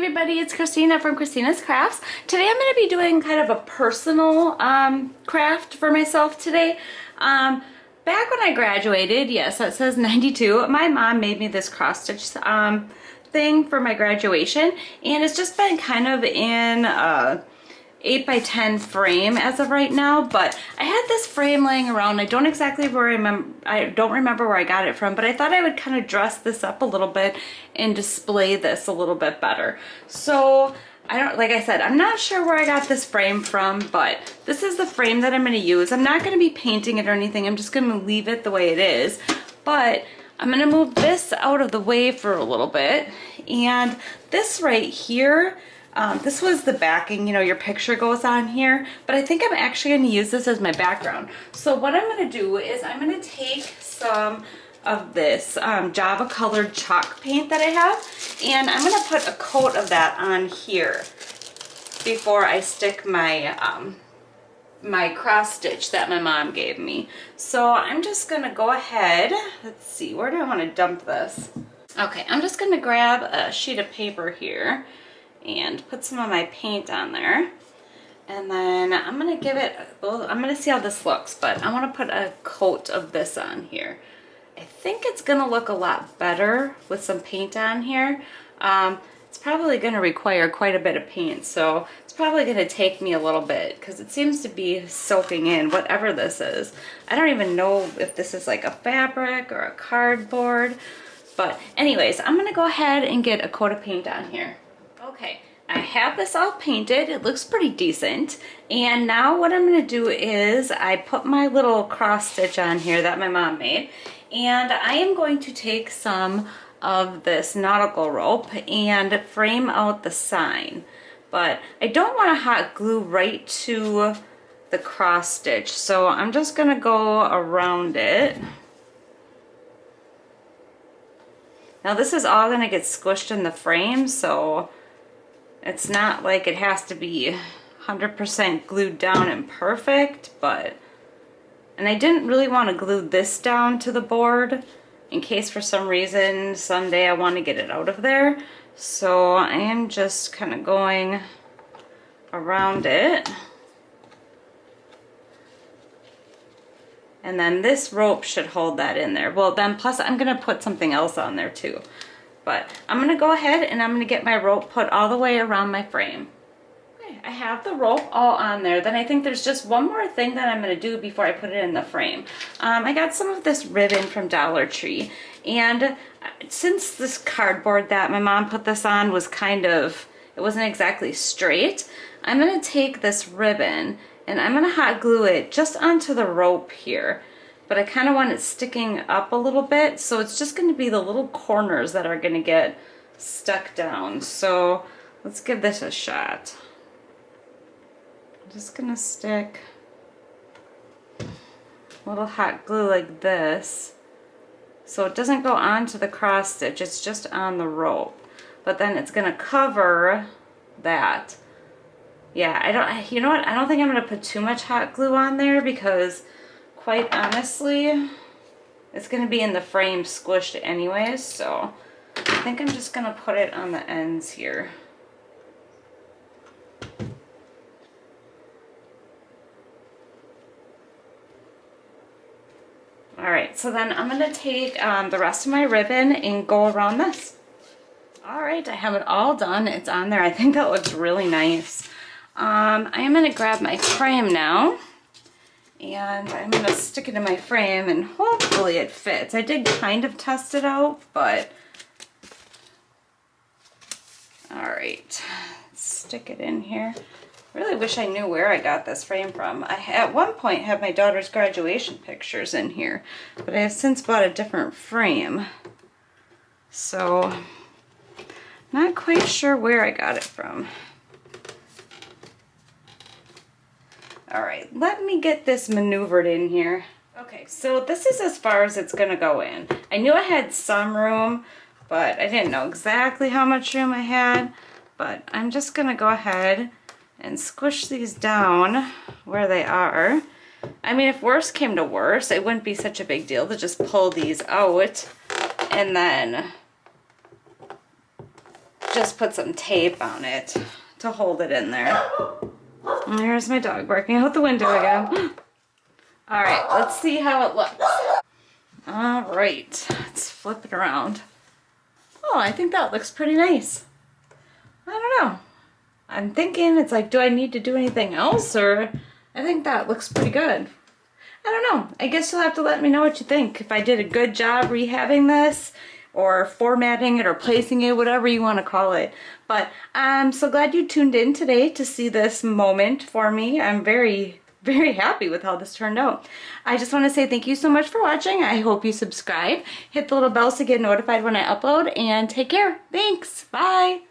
everybody, it's Kristina from Kristina's Krafts. Today I'm going to be doing kind of a personal craft for myself today. Back when I graduated, yes, that says 92, my mom made me this cross stitch thing for my graduation, and it's just been kind of in 8 by 10 frame as of right now, but I had this frame laying around. I don't remember where I got it from, but I thought I would kind of dress this up a little bit and display this a little bit better. So like I said, I'm not sure where I got this frame from, but this is the frame that I'm going to use. I'm not going to be painting it or anything. I'm just going to leave it the way it is, but I'm going to move this out of the way for a little bit. And this right here, this was the backing, you know, your picture goes on here, but I think I'm actually going to use this as my background. So what I'm going to do is I'm going to take some of this Java colored chalk paint that I have, and I'm going to put a coat of that on here before I stick my my cross stitch that my mom gave me. So I'm just going to go ahead, let's see, where do I want to dump this? Okay, I'm just going to grab a sheet of paper here and put some of my paint on there, and then I'm gonna give it, well, I'm gonna see how this looks, but I want to put a coat of this on here. I think it's gonna look a lot better with some paint on here. It's probably gonna require quite a bit of paint, so it's probably gonna take me a little bit because it seems to be soaking in whatever this is. I don't even know if this is like a fabric or a cardboard, but anyways, I'm gonna go ahead and get a coat of paint on here. Okay, I have this all painted. It looks pretty decent. And now what I'm going to do is I put my little cross stitch on here that my mom made. And I am going to take some of this nautical rope and frame out the sign. But I don't want to hot glue right to the cross stitch. So I'm just going to go around it. Now this is all going to get squished in the frame, so it's not like it has to be 100% glued down and perfect, and I didn't really want to glue this down to the board in case for some reason someday I want to get it out of there. So I am just kind of going around it. And then this rope should hold that in there. Well, then plus I'm going to put something else on there too. But I'm going to go ahead and I'm going to get my rope put all the way around my frame. Okay, I have the rope all on there. Then I think there's just one more thing that I'm going to do before I put it in the frame. I got some of this ribbon from Dollar Tree. And since this cardboard that my mom put this on was kind of, it wasn't exactly straight, I'm going to take this ribbon and I'm going to hot glue it just onto the rope here. But I kind of want it sticking up a little bit, so it's just going to be the little corners that are going to get stuck down. So let's give this a shot. I'm just going to stick a little hot glue like this, so it doesn't go onto the cross stitch, it's just on the rope. But then it's going to cover that. Yeah, you know what, I don't think I'm going to put too much hot glue on there because quite honestly, it's going to be in the frame squished anyways, so I think I'm just going to put it on the ends here. Alright, so then I'm going to take the rest of my ribbon and go around this. Alright, I have it all done. It's on there. I think that looks really nice. I am going to grab my frame now. And I'm going to stick it in my frame and hopefully it fits. I did kind of test it out, but alright, stick it in here. Really wish I knew where I got this frame from. I at one point had my daughter's graduation pictures in here, but I have since bought a different frame. So, not quite sure where I got it from. Alright, let me get this maneuvered in here. Okay, so this is as far as it's going to go in. I knew I had some room, but I didn't know exactly how much room I had. But I'm just going to go ahead and squish these down where they are. I mean, if worse came to worse, it wouldn't be such a big deal to just pull these out and then just put some tape on it to hold it in there. And here's my dog barking out the window again. All right, let's see how it looks. All right, let's flip it around. Oh, I think that looks pretty nice. I don't know. I'm thinking it's like, do I need to do anything else? Or I think that looks pretty good. I don't know. I guess you'll have to let me know what you think. If I did a good job rehabbing this or formatting it or placing it, whatever you want to call it. But I'm so glad you tuned in today to see this moment for me. I'm very happy with how this turned out. I just want to say thank you so much for watching. I hope you subscribe. Hit the little bell to get notified when I upload, and take care. Thanks. Bye.